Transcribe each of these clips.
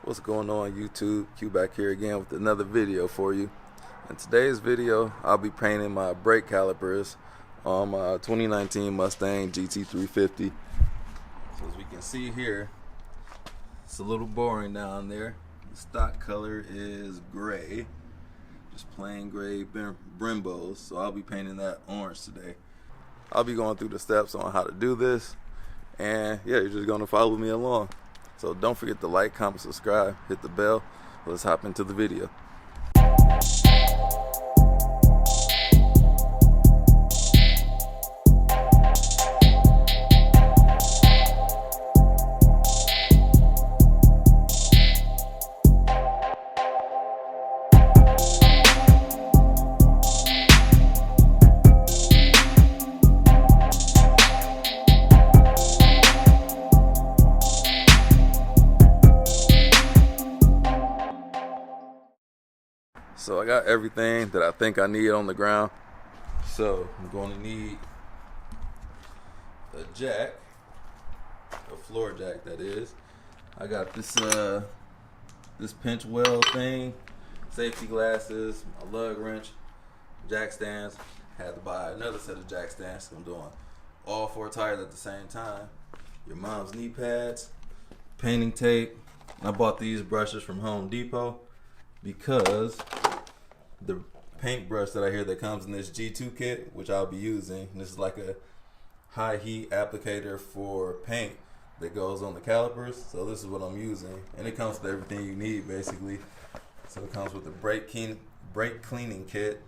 What's going on YouTube? Q back here again with another video for you. In today's video, I'll be painting my brake calipers on my 2019 Mustang GT350. So as we can see here, it's a little boring down there. The stock color is gray, just plain gray Brimbos. So I'll be painting that orange today. I'll be going through the steps on how to do this, and yeah, you're just gonna follow me along. So don't forget to like, comment, subscribe, hit the bell. Let's hop into the video. So I got everything that I think I need on the ground. So I'm going to need a jack, a floor jack that is. I got this this pinch weld thing, safety glasses, a lug wrench, jack stands. Had to buy another set of jack stands. I'm doing all 4 tires at the same time. Your mom's knee pads, painting tape. I bought these brushes from Home Depot because the paintbrush that I hear that comes in this G2 kit, which I'll be using, this is like a high heat applicator for paint that goes on the calipers. So this is what I'm using, and it comes with everything you need basically. So it comes with the brake cleaning kit,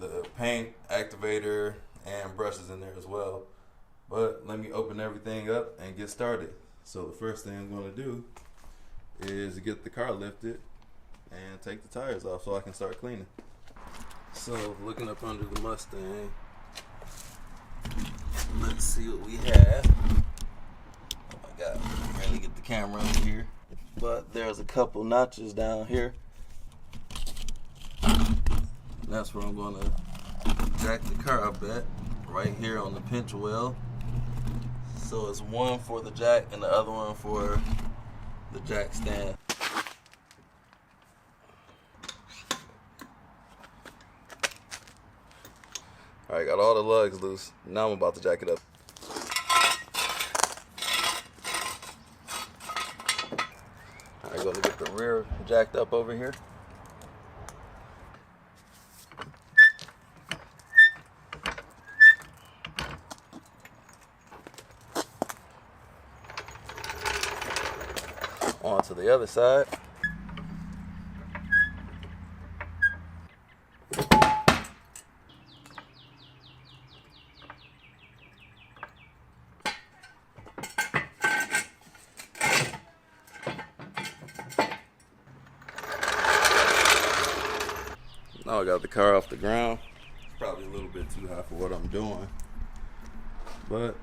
the paint activator, and brushes in there as well. But let me open everything up and get started. So the first thing I'm going to do is get the car lifted and take the tires off so I can start cleaning. So looking up under the Mustang, let's see what we have. Oh my god, I can barely get the camera over here, but there's a couple notches down here. That's where I'm gonna jack the car up at, right here on the pinch weld. So it's one for the jack and the other one for the jack stand. Alright, got all the lugs loose. Now I'm about to jack it up. Alright, gonna get the rear jacked up over here. On to the other side. Now I got the car off the ground. It's probably a little bit too high for what I'm doing, but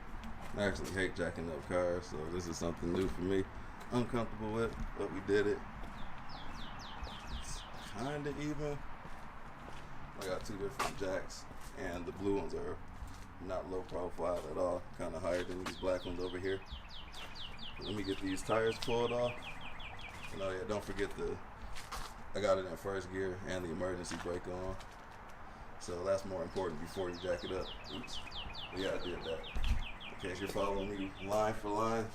I actually hate jacking up cars, so this is something new for me. Uncomfortable with, but we did it. It's kinda even. I got 2 different jacks, and the blue ones are not low profile at all, kinda higher than these black ones over here. Let me get these tires pulled off. And oh yeah, don't forget I got it in first gear and the emergency brake on. So that's more important before you jack it up. Oops. But yeah, I did that. In case you're following me line for line,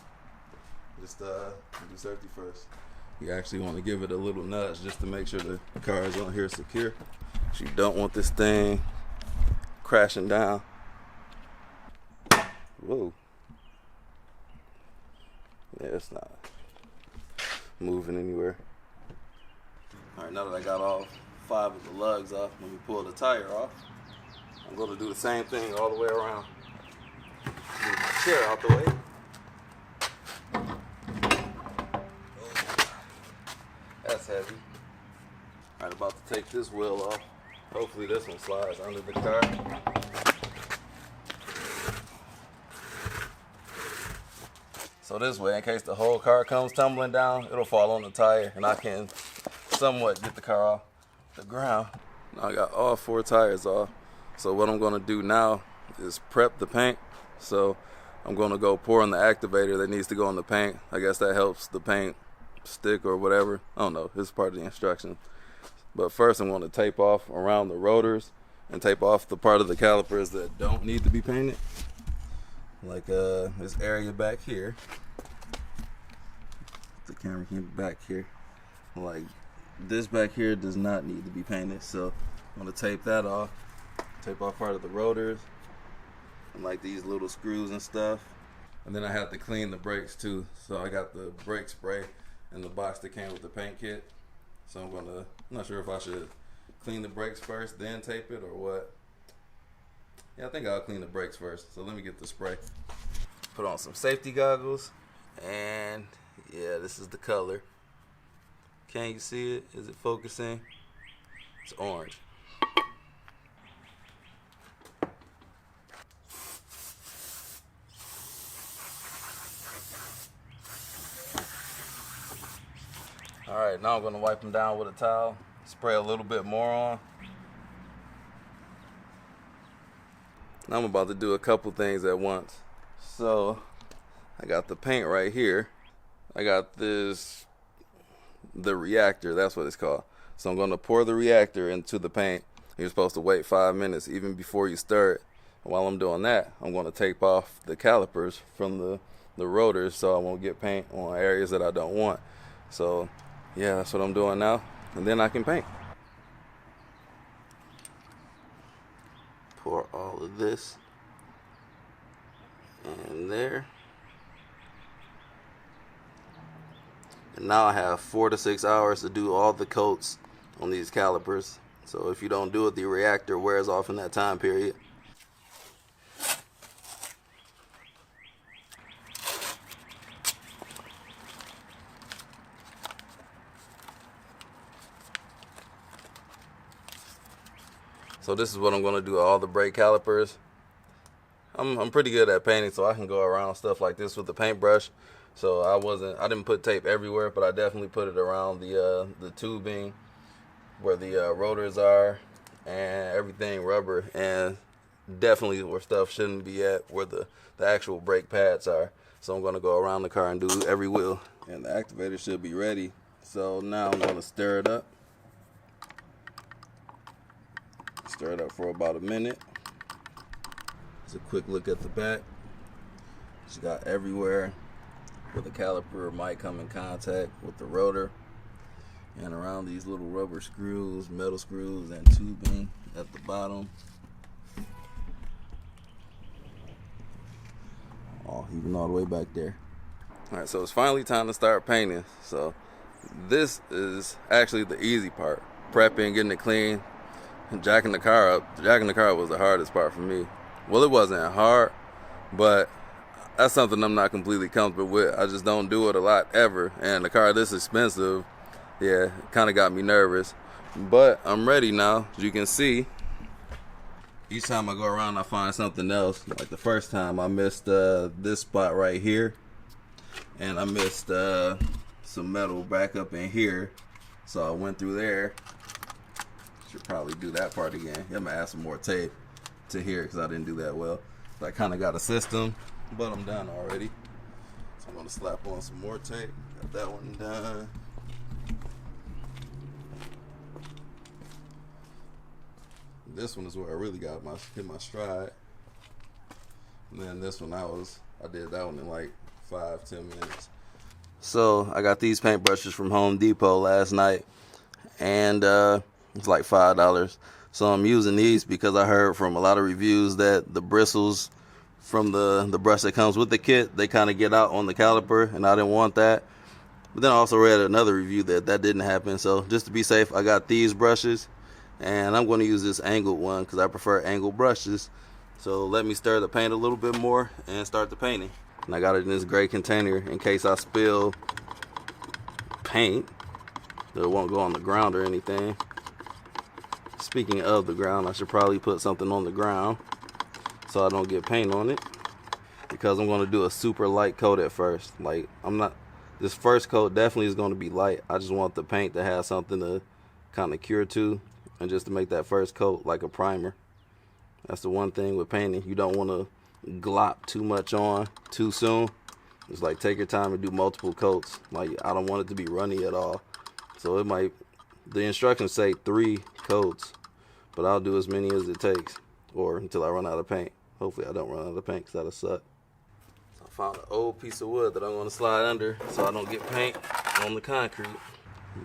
just do safety first. You actually want to give it a little nudge just to make sure the car is on here secure. You don't want this thing crashing down. Whoa. Yeah, it's not moving anywhere. Alright, now that I got all 5 of the lugs off, let me pull the tire off. I'm going to do the same thing all the way around. Move my chair out the way. That's heavy. Alright, about to take this wheel off. Hopefully this one slides under the car. So this way, in case the whole car comes tumbling down, it'll fall on the tire and I can somewhat get the car off the ground. Now I got all 4 tires off. So what I'm gonna do now is prep the paint. So I'm gonna go pour in the activator that needs to go in the paint. I guess that helps the paint stick or whatever. I don't know, it's part of the instructions. But first I'm going to tape off around the rotors and tape off the part of the calipers that don't need to be painted. Like this area back here. The camera came back here. Like this back here does not need to be painted, so I'm going to tape that off. Tape off part of the rotors and like these little screws and stuff. And then I have to clean the brakes too. So I got the brake spray in the box that came with the paint kit. So I'm not sure if I should clean the brakes first, then tape it, or what. Yeah, I think I'll clean the brakes first. So let me get the spray. Put on some safety goggles, and yeah, this is the color. Can you see it? Is it focusing? It's orange. Alright, now I'm going to wipe them down with a towel, spray a little bit more on. Now I'm about to do a couple things at once. So, I got the paint right here. I got the reactor, that's what it's called. So I'm going to pour the reactor into the paint. You're supposed to wait 5 minutes even before you stir it. And while I'm doing that, I'm going to tape off the calipers from the rotors so I won't get paint on areas that I don't want. So yeah, that's what I'm doing now, and then I can paint. Pour all of this in there. And now I have 4 to 6 hours to do all the coats on these calipers. So if you don't do it, the reactor wears off in that time period. So this is what I'm going to do all the brake calipers. I'm pretty good at painting, so I can go around stuff like this with the paintbrush. So I didn't put tape everywhere, but I definitely put it around the tubing where the rotors are and everything rubber, and definitely where stuff shouldn't be at, where the actual brake pads are. So I'm going to go around the car and do every wheel. And the activator should be ready. So now I'm going to stir it up. Stir it up for about a minute. Just a quick look at the back. It's got everywhere where the caliper might come in contact with the rotor, and around these little rubber screws, metal screws, and tubing at the bottom. Oh, even all the way back there. Alright, so it's finally time to start painting. So this is actually the easy part. Prepping, getting it clean. Jacking the car up. Jacking the car up was the hardest part for me. Well, it wasn't hard, but that's something I'm not completely comfortable with. I just don't do it a lot ever. And the car this expensive, yeah, kind of got me nervous. But I'm ready now. As you can see, each time I go around, I find something else. Like the first time, I missed this spot right here, and I missed some metal back up in here. So I went through there. Should probably do that part again. I'm gonna add some more tape to here because I didn't do that well. So I kind of got a system, but I'm done already. So I'm gonna slap on some more tape. Got that one done. This one is where I really got hit my stride. And then this one I did that one in like 5-10 minutes. So I got these paintbrushes from Home Depot last night, and it's like $5. So I'm using these because I heard from a lot of reviews that the bristles from the brush that comes with the kit, they kind of get out on the caliper, and I didn't want that. But then I also read another review that didn't happen. So just to be safe, I got these brushes, and I'm going to use this angled one because I prefer angled brushes. So let me stir the paint a little bit more and start the painting. And I got it in this gray container in case I spill paint, that it won't go on the ground or anything. Speaking of the ground, I should probably put something on the ground so I don't get paint on it, because I'm going to do a super light coat at first. Like, this first coat definitely is going to be light. I just want the paint to have something to kind of cure to, and just to make that first coat like a primer. That's the one thing with painting. You don't want to glop too much on too soon. It's like take your time and do multiple coats. Like I don't want it to be runny at all. So it might, the instructions say 3 coats, but I'll do as many as it takes or until I run out of paint. Hopefully I don't run out of paint because that'll suck. So I found an old piece of wood that I'm going to slide under so I don't get paint on the concrete.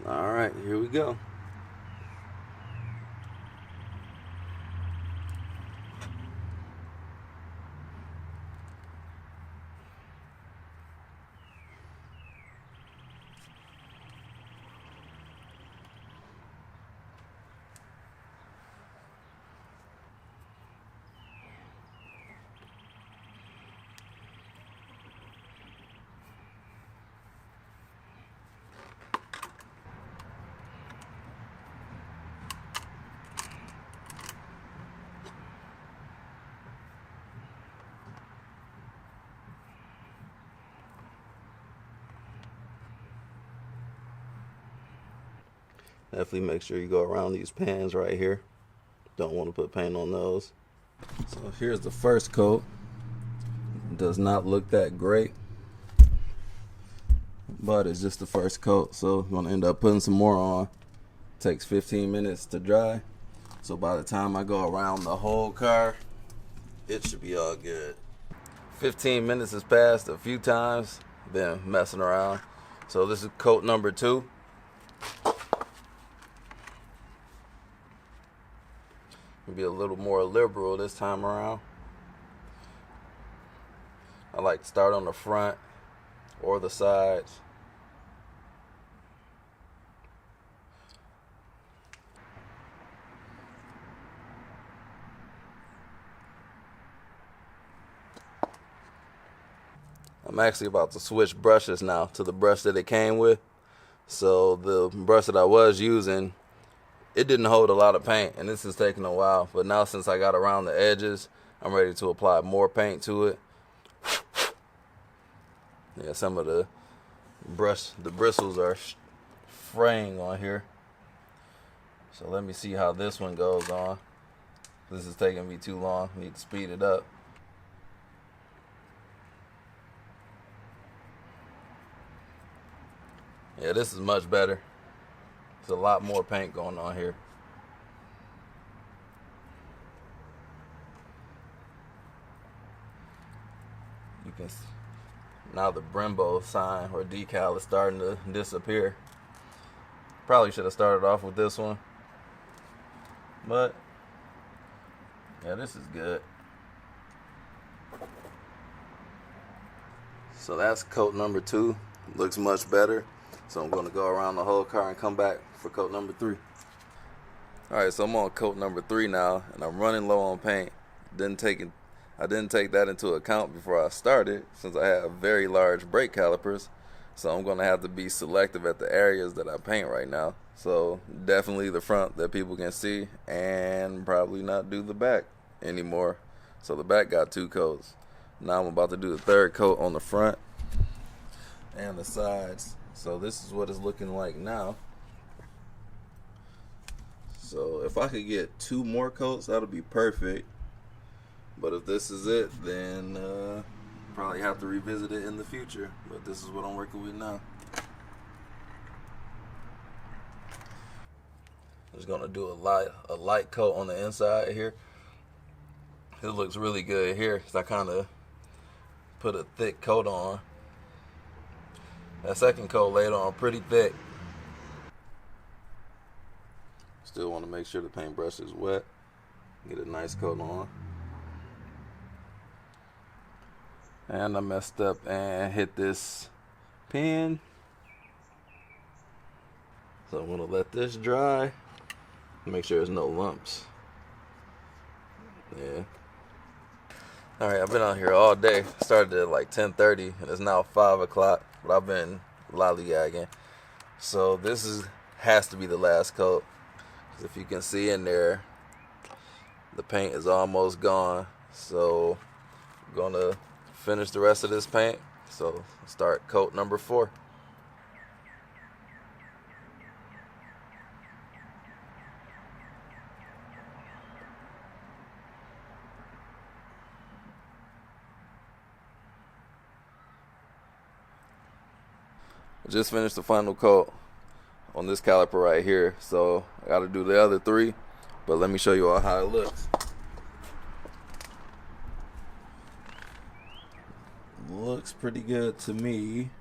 All right, here we go. Definitely make sure you go around these pans right here. Don't want to put paint on those. So here's the first coat. Does not look that great, but it's just the first coat, so I'm gonna end up putting some more on. Takes 15 minutes to dry, so by the time I go around the whole car, it should be all good. 15 minutes has passed a few times, been messing around. So this is coat number 2. Be a little more liberal this time around. I like to start on the front or the sides. I'm actually about to switch brushes now to the brush that it came with. So the brush that I was using, it didn't hold a lot of paint, and this is taking a while. But now since I got around the edges, I'm ready to apply more paint to it. Yeah, some of the bristles are fraying on here. So let me see how this one goes on. This is taking me too long. Need to speed it up. Yeah, this is much better. There's a lot more paint going on here. You can see now the Brembo sign or decal is starting to disappear. Probably should have started off with this one, but yeah, this is good. So that's coat number 2. Looks much better. So I'm going to go around the whole car and come back for coat number 3. Alright, so I'm on coat number 3 now, and I'm running low on paint. I didn't take that into account before I started, since I have very large brake calipers. So I'm going to have to be selective at the areas that I paint right now. So definitely the front that people can see, and probably not do the back anymore. So the back got 2 coats. Now I'm about to do the 3rd coat on the front and the sides. So this is what it's looking like now. So if I could get 2 more coats, that'll be perfect. But if this is it, then probably have to revisit it in the future. But this is what I'm working with now. I'm just gonna do a light coat on the inside here. It looks really good here because I kind of put a thick coat on. That second coat laid on pretty thick. Still want to make sure the paintbrush is wet. Get a nice coat on. And I messed up and hit this pen. So I'm gonna let this dry. Make sure there's no lumps. Yeah. Alright, I've been out here all day. Started at like 10:30 and it's now 5 o'clock. But I've been lollygagging. So this has to be the last coat. If you can see in there, the paint is almost gone. So I'm gonna finish the rest of this paint. So start coat number 4. I just finished the final coat on this caliper right here, so I got to do the other 3, but let me show you all how it looks. Looks pretty good to me.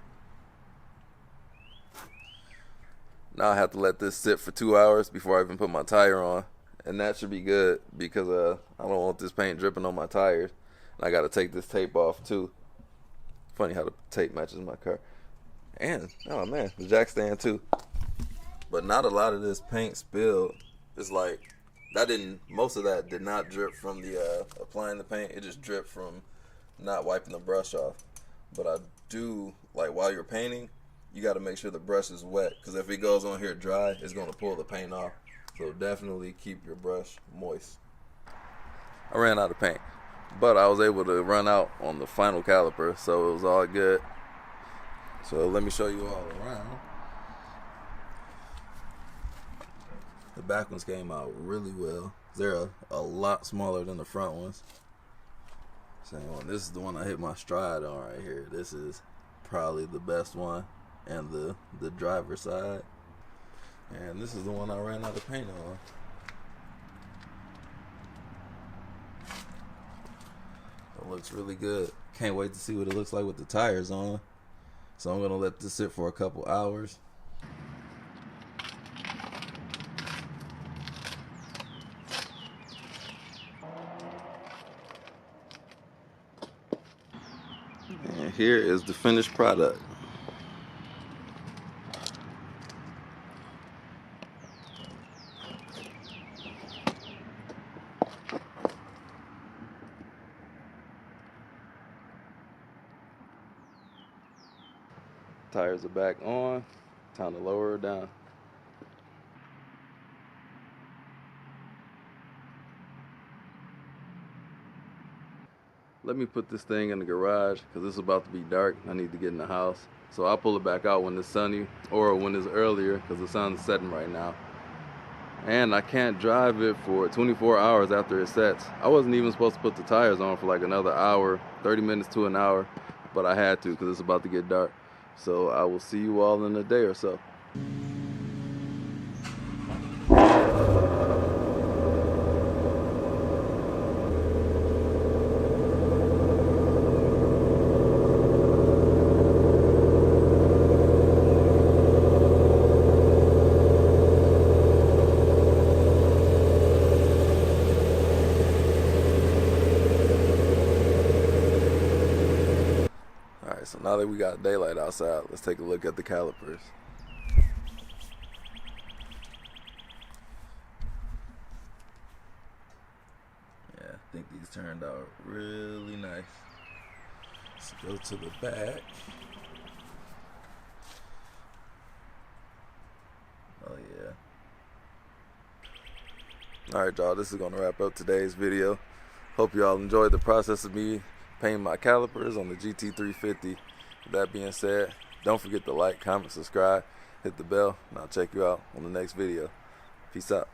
Now I have to let this sit for 2 hours before I even put my tire on, and that should be good because I don't want this paint dripping on my tires. And I got to take this tape off too. Funny how the tape matches my car. And oh man, the jack stand too. But not a lot of this paint spilled. It's like most of that did not drip from the applying the paint. It just dripped from not wiping the brush off. But I do, like, while you're painting, you got to make sure the brush is wet, because if it goes on here dry, it's going to pull the paint off. So definitely keep your brush moist. I ran out of paint, but I was able to run out on the final caliper, so it was all good. So let me show you all around. The back ones came out really well. They're a lot smaller than the front ones. Same one. This is the one I hit my stride on right here. This is probably the best one, and the driver's side. And this is the one I ran out of paint on. It looks really good. Can't wait to see what it looks like with the tires on. So I'm gonna let this sit for a couple hours. And here is the finished product. Tires are back on. Time to lower her down. Let me put this thing in the garage because it's about to be dark. I need to get in the house. So I'll pull it back out when it's sunny or when it's earlier because the sun's setting right now. And I can't drive it for 24 hours after it sets. I wasn't even supposed to put the tires on for like another hour, 30 minutes to an hour, but I had to because it's about to get dark. So I will see you all in a day or so. So now that we got daylight outside, let's take a look at the calipers. Yeah, I think these turned out really nice. Let's go to the back. Oh yeah. Alright y'all, this is going to wrap up today's video. Hope y'all enjoyed the process of me painting my calipers on the GT350. With that being said, don't forget to like, comment, subscribe, hit the bell, and I'll check you out on the next video. Peace out.